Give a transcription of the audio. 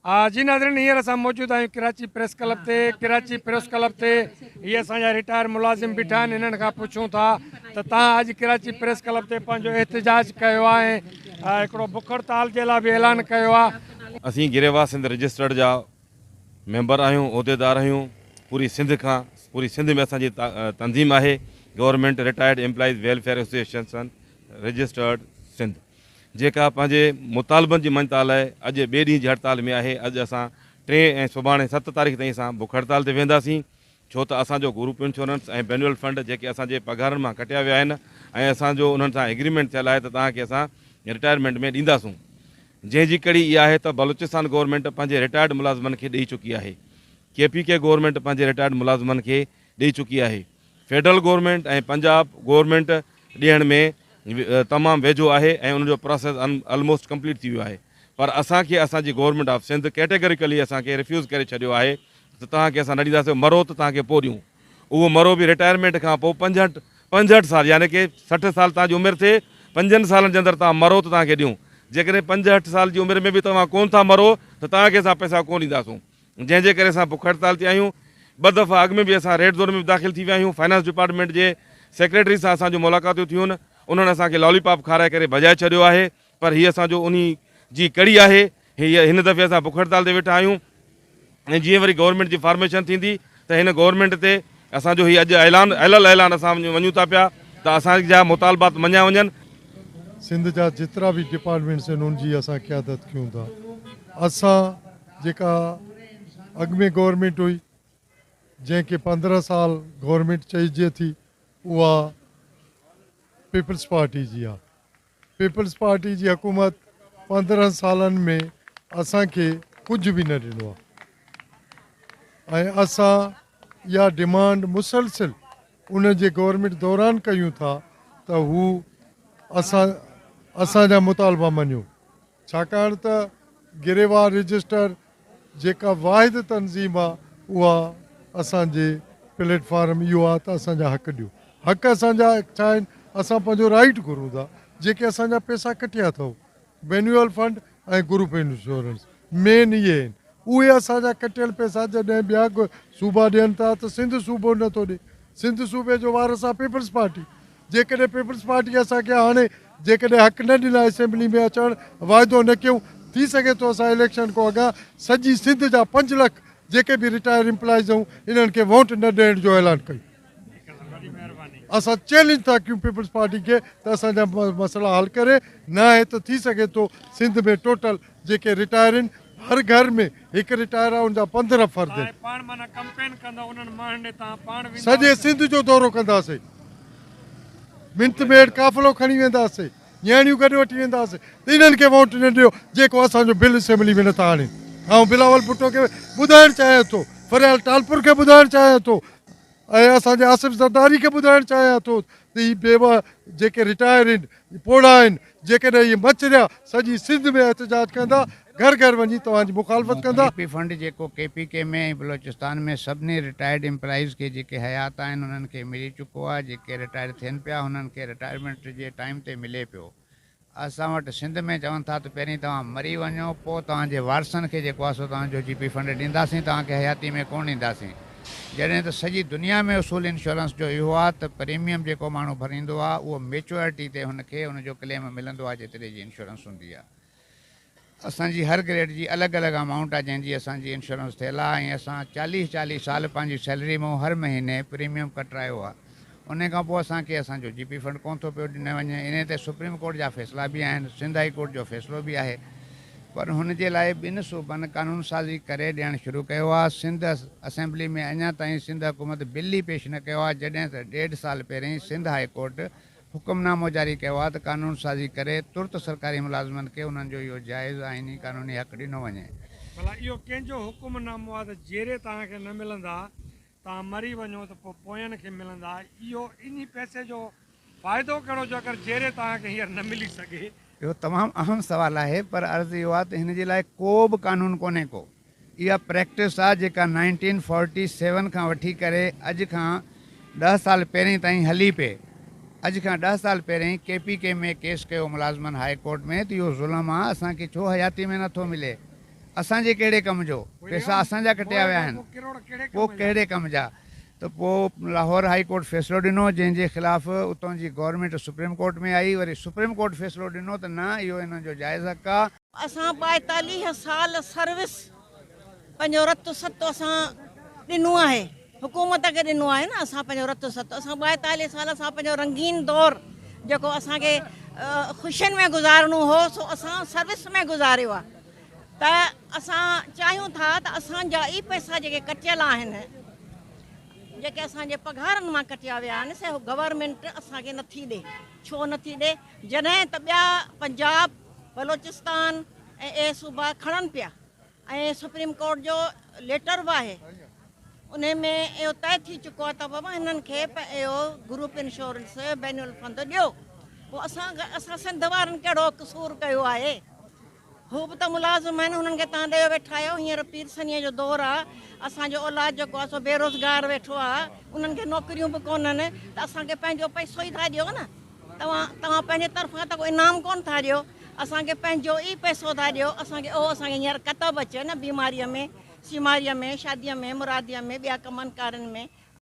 जी नाज़रीन, हींअर असां मौजूद आहियूं कराची प्रेस क्लब ते। कराची प्रेस क्लब ते इहे असांजा रिटायर मुलाज़िम बीठा आहिनि। इन्हनि खां पुछूं था त तव्हां अॼु कराची प्रेस क्लब ते पंहिंजो एहतजाज कयो आहे ऐं हिकिड़ो बुख हड़ताल जे लाइ बि ऐलान कयो आहे। असीं गिरेवा सिंध रजिस्टर्ड जा मेंबर आहियूं, उहिदेदार आहियूं। पूरी सिंध में असांजी तंज़ीम आहे government retired employees welfare association registered Sindh, जेका पंहिंजे मुतालबनि जी मञता लाइ अॼु ॿिए ॾींहं जी हड़ताल में आहे। अॼु असां 3 ऐं सुभाणे 7 तारीख़ ताईं असां बुख हड़ताल ते वेंदासीं, छो त असांजो ग्रुप इंश्योरेंस ऐं मैनुअल फंड जेके असांजे पघारनि मां कटिया विया आहिनि ऐं असांजो उन्हनि सां एग्रीमेंट थियल आहे त तव्हांखे असां रिटायरमेंट में ॾींदासूं, जंहिंजी कड़ी इहा आहे त बलूचिस्तान गवर्नमेंट पंहिंजे रिटायर्ड मुलाज़िमनि खे ॾेई चुकी आहे, KPK गवर्नमेंट पंहिंजे रिटायर्ड मुलाज़िमनि खे ॾेई चुकी आहे, फेडरल गवर्नमेंट ऐं पंजाब गवर्नमेंट ॾियण में तमामु वेझो आहे ऐं उनजो प्रोसेस ऑलमोस्ट कंप्लीट थी वियो आहे। पर असांखे असांजी गवर्नमेंट ऑफ सिंध कैटेगरिकली असांखे रिफ्यूज़ करे छॾियो आहे त तव्हांखे असां न ॾींदासीं, मरो त तव्हांखे पोइ ॾियूं। उहो मरो बि रिटायरमेंट खां पोइ 65 साल, यानी कि 60 साल तव्हांजी उमिरि थिए, 5 सालनि जे अंदरि तव्हां मरो त तव्हांखे ॾियूं। जेकॾहिं 65 साल जी उमिरि में बि तव्हां कोन था मरो त तव्हांखे असां पैसा कोन ॾींदासूं, जंहिंजे करे असां बुख हड़ताल ते आहियूं। 2 दफ़ा अॻु में बि असां रेड ज़ोन में दाख़िल थी विया आहियूं। फाइनेंस डिपार्टमेंट जे सेक्रेटरी सां असांजूं मुलाक़ातूं थियूं आहिनि, उन्हनि असांखे लॉलीपॉप खाराए करे भॼाए छॾियो आहे। पर हीअ असांजो उन जी कड़ी आहे। हिन दफ़े असां बुख हड़ताल ते वेठा आहियूं ऐं जीअं वरी गवर्नमेंट जी फॉर्मेशन थींदी त हिन गवर्नमेंट ते असांजो हीअ अॼु ऐलान असां वञूं था पिया त असांजा मुतालबात मञिया वञनि। सिंध जा जेतिरा बि डिपार्टमेंट्स आहिनि उनजी असां क़यादत कयूं था। असां जेका अॻु में गवर्नमेंट हुई, जंहिंखे 15 साल गवर्नमेंट चइजे थी, उहा पीपल्स पार्टी जी आहे। पीपल्स पार्टी जी हुकूमत 15 सालनि में असांखे कुझु बि न ॾिनो आहे ऐं असां इहा डिमांड मुसलसिल उन जे गवर्नमेंट दौरान कयूं था त हू असांजा मुतालबा मञियो, छाकाणि त गिरेवा रजिस्टर जेका वाहिद तनज़ीम आहे उहा असांजे प्लेटफॉर्म इहो आहे त असांजा हक़ ॾियो। हक़ असांजा छा आहिनि? असां पंहिंजो राइट घुरूं था, जेके असांजा पैसा कटिया अथव, मैनुअल फंड ऐं ग्रुप इंश्योरेंस मेन इहे आहिनि। उहे असांजा कटियल पैसा जॾहिं ॿिया सूबा ॾियनि था त सिंध सूबो नथो ॾिए। सिंध सूबे जो वारस आहे पीपल्स पार्टी। जेकॾहिं पीपल्स पार्टी असांखे हाणे जेकॾहिं हक़ न ॾिना असेंबली में अचणु, वाइदो न कयूं, थी सघे थो असां इलेक्शन खां अॻां सॼी सिंध जा 5 लाख जेके बि रिटायर एम्प्लॉइज़ आहियूं इन्हनि खे वोट न ॾियण जो ऐलान कयूं। असां चैलेंज था कयूं पीपल्स पार्टी खे त असांजा मसइला हल करे, न आहे त थी सघे थो सिंध में टोटल जेके रिटायर आहिनि, हर घर में हिकु रिटायर आहे, उनजा 15 फर्द आहिनि। सॼे सिंध जो दौरो कंदासीं, मिंट मेड़ काफ़िलो खणी वेंदासीं, न्याणियूं गॾु वठी वेंदासीं त इन्हनि खे वोट न ॾियो जेको असांजो बिल असेंबली में नथा आणे। ऐं बिलावल भुट्टो खे ॿुधाइणु चाहियां थो, फरियाल टालपुर खे ॿुधाइणु चाहियां थो ऐं असांजे आसिफ़ ज़रदारी खे ॿुधाइणु चाहियां थो त हीअ बेवा जेके रिटायर आहिनि, पोड़ा आहिनि, जेकॾहिं इहे मचरिया सॼी सिंध में एहतजाज कंदा, घर घर वञी तव्हांजी मुखालफ़त कंदा। KP फंड जेको KPK में बलोचिस्तान में सभिनी रिटायर्ड एम्प्लॉइज़ के जेके हयात आहिनि उन्हनि खे मिली चुको आहे। जेके रिटायर थियनि पिया हुननि खे रिटायरमेंट जे टाइम ते मिले पियो। असां वटि सिंध में चवनि था त पहिरीं तव्हां मरी वञो, पोइ तव्हांजे वारसनि खे जेको आहे सो तव्हांजो GP फंड ॾींदासीं, तव्हांखे हयाती में कोन ॾींदासीं। जॾहिं त सॼी दुनिया में उसूल इंश्योरेंस जो इहो आहे त प्रीमियम जेको माण्हू भरींदो आहे उहो मेच्योरिटी ते हुनखे हुनजो क्लेम मिलंदो आहे जेतिरे जी इंश्योरेंस हूंदी आहे। असांजी हर ग्रेड जी अलॻि अलॻि अमाउंट आहे जंहिंजी असांजी इंश्योरेंस थियल आहे ऐं असां 40 साल पंहिंजी सैलरी मां हर महीने प्रीमियम कटरायो आहे। उन खां पोइ असांखे असांजो GP फंड कोन थो पियो ॾिनो वञे। इन ते सुप्रीम कोर्ट जा फ़ैसिला बि आहिनि, सिंध हाई कोर्ट जो फ़ैसिलो बि आहे, पर हुनजे लाइ 2 सूबनि कानून साज़ी करे ॾियणु शुरू कयो आहे। सिंध असेंबली में अञा ताईं सिंध हुकूमत बिल ई पेश न कयो आहे, जॾहिं त 1.5 साल पहिरियों सिंध हाई कोर्ट हुकुमनामो जारी कयो आहे त कानून साज़ी करे तुर्त सरकारी मुलाज़िमनि खे उन्हनि जो इहो जाइज़ आइनी कानूनी हक़ ॾिनो वञे। भला इहो कंहिंजो हुकुमनामो आहे त जहिड़े तव्हांखे न मिलंदा, तव्हां मरी वञो त पोइ पोयनि खे मिलंदा, इहो इन पैसे जो फ़ाइदो कहिड़ो जो अगरि जहिड़े तव्हांखे हींअर न मिली सघे? इहो तमामु अहम सुवालु आहे, पर अर्ज़ु इहो आहे त हिन जे लाइ को बि कानून कोन्हे को। इहा प्रैक्टिस आहे जेका 1947 खां वठी करे अॼु खां 10 साल पहिरीं ताईं हली पए। अॼु खां 10 साल पहिरीं KPK में केस कयो मुलाज़िमनि हाई कोर्ट में त इहो ज़ुल्म आहे, असांखे छो हयाती में नथो मिले। असांजे कहिड़े कम जो पैसा असांजा कटिया विया आहिनि पोइ कहिड़े कम जा त पोइ लाहौर हाई कोर्ट फ़ैसिलो ॾिनो जंहिंजे ख़िलाफ़ उतां जी गवर्नमेंट सुप्रीम कोर्ट में आई वरी सुप्रीम कोर्ट फ़ैसिलो ॾिनो त न इहो हिननि जो जाइज़ हक़ आहे। असां 42 साल सर्विस पंहिंजो रतु सतु असां ॾिनो आहे हुकूमत खे ॾिनो आहे न असां पंहिंजो रतु सतु असां 42 साल असां पंहिंजो रंगीन दौर जेको असांखे ख़ुशियुनि में गुज़ारणो हो सो असां सर्विस में गुज़ारियो आहे त असां चाहियूं था त असांजा ई पैसा जेके कटियल आहिनि जेके असांजे पघारनि मां कटिया विया आहिनि से गवर्नमेंट असांखे नथी ॾे छो नथी ॾे जॾहिं त ॿिया पंजाब बलोचिस्तान ऐं ए सूबा खणनि पिया ऐं सुप्रीम कोर्ट जो लेटर बि आहे उन में इहो तय थी चुको आहे त बाबा हिननि खे इहो ग्रुप इंश्योरेंस बैनुअल फंड ॾियो पोइ असां सिंध वारनि कहिड़ो कसूर कयो आहे हू बि त मुलाज़िम आहिनि हुननि खे तव्हां ॾेयो वेठा आहियो हींअर पीर सनीअ जो दौरु आहे असांजो औलाद जेको आहे सो बेरोज़गार वेठो आहे उन्हनि खे नौकिरियूं बि कोन्हनि त असांखे पंहिंजो पैसो ई था ॾियो न तव्हां पंहिंजे तरफ़ां त कोई इनाम कोन था ॾियो असांखे पंहिंजो ई पैसो था ॾियो असांखे उहो असांखे हींअर कतब अचे न बीमारीअ में सीमारीअ में शादीअ में मुरादीअ में ॿिया कमनि कारनि में